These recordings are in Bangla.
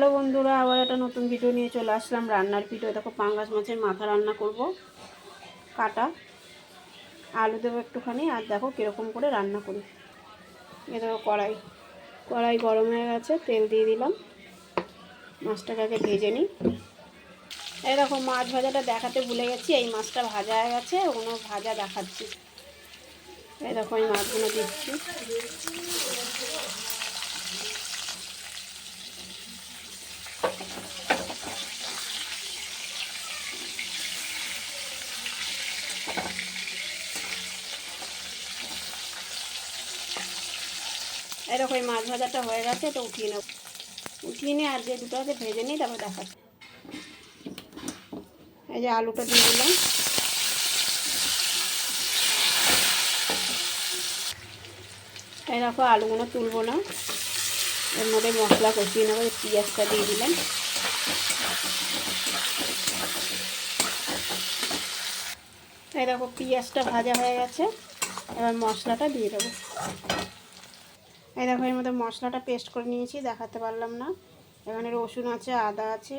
হ্যালো বন্ধুরা, আবার একটা নতুন ভিডিও নিয়ে চলে আসলাম। রান্নার ভিডিও। দেখো, পাঙ্গাস মাছের মাথা রান্না করব। কাটা আলু দেবো একটুখানি, আর দেখো কীরকম করে রান্না করি। এ দেখো কড়াই গরম হয়ে গেছে, তেল দিয়ে দিলাম। মাছটাকে আগে ভেজে নিই। এই দেখো, মাছ ভাজাটা দেখাতে ভুলে গেছি। এই মাছটা ভাজা হয়ে গেছে, ওগুলো ভাজা দেখাচ্ছি। এই দেখো, এই মাছগুলো দিচ্ছি। এরকম মাছ ভাজাটা হয়ে গেছে, তো উঠিয়ে নেব। উঠিয়ে নিয়ে আর যে দুটো আছে ভেজে নিই, তারপর দেখাচ্ছি। এই যে আলুটা দিয়ে দিলাম। এই দেখো, আলুগুলো তুলবো না, এর মধ্যে মশলা কষিয়ে নেবো। পেঁয়াজটা দিয়ে দিলাম। এই দেখো, পেঁয়াজটা ভাজা হয়ে গেছে, এবার মশলাটা দিয়ে দেবো। এই দেখো, এর মধ্যে মশলাটা পেস্ট করে নিয়েছি, দেখাতে পারলাম না। এখানে রসুন আছে, আদা আছে,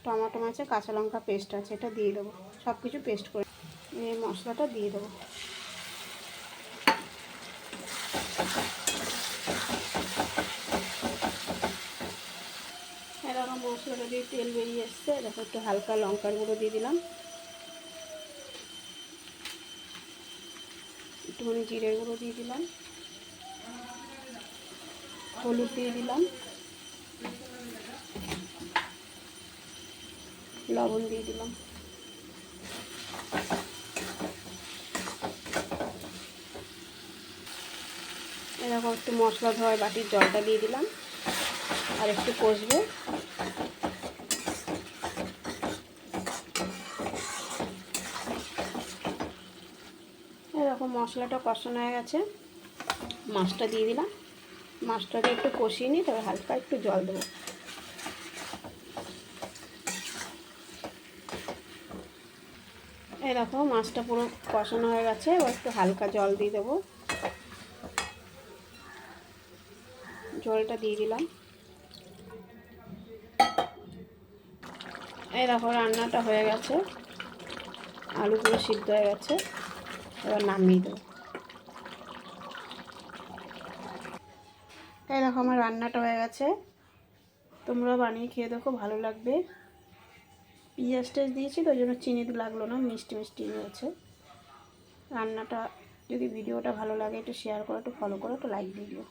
টমেটো আছে, কাঁচা লঙ্কা পেস্ট আছে, এটা দিয়ে দেবো। সব কিছু পেস্ট করে এই মশলাটা দিয়ে দেবো। এরকম মশলাটা দিয়ে তেল বেরিয়ে এসছে। দেখো, একটু হালকা লঙ্কার গুঁড়ো দিয়ে দিলাম, একটুখানি জিরের গুঁড়ো দিয়ে দিলাম, হলুদ দিয়ে দিলাম, লবণ দিয়ে দিলাম। এরকম একটু মশলা ধোয়া বাটির জলটা দিয়ে দিলাম, আর একটু কষবো। এরকম মশলাটা কষানো হয়ে গেছে, মাছটা দিয়ে দিলাম। মাছটা দিয়ে একটু কষিয়ে নিই, তবে হালকা একটু জল দেবো। এই দেখো, মাছটা পুরো কষানো হয়ে গেছে, এবার একটু হালকা জল দিয়ে দেবো। জলটা দিয়ে দিলাম। এই দেখো, রান্নাটা হয়ে গেছে, আলুগুলো সিদ্ধ হয়ে গেছে, এবার নামিয়ে দেবো। এই দেখো, আমার রান্নাটা হয়ে গেছে, তোমরা বানিয়ে খেয়ে দেখো, ভালো লাগবে। পেঁয়াজ টেস্ট দিয়েছি তো, ওই জন্য চিনি লাগলো না, মিষ্টি মিষ্টি হয়েছে রান্নাটা। যদি ভিডিওটা ভালো লাগে, একটু শেয়ার করো, একটু ফলো করো, একটু লাইক দিয়ে দিও।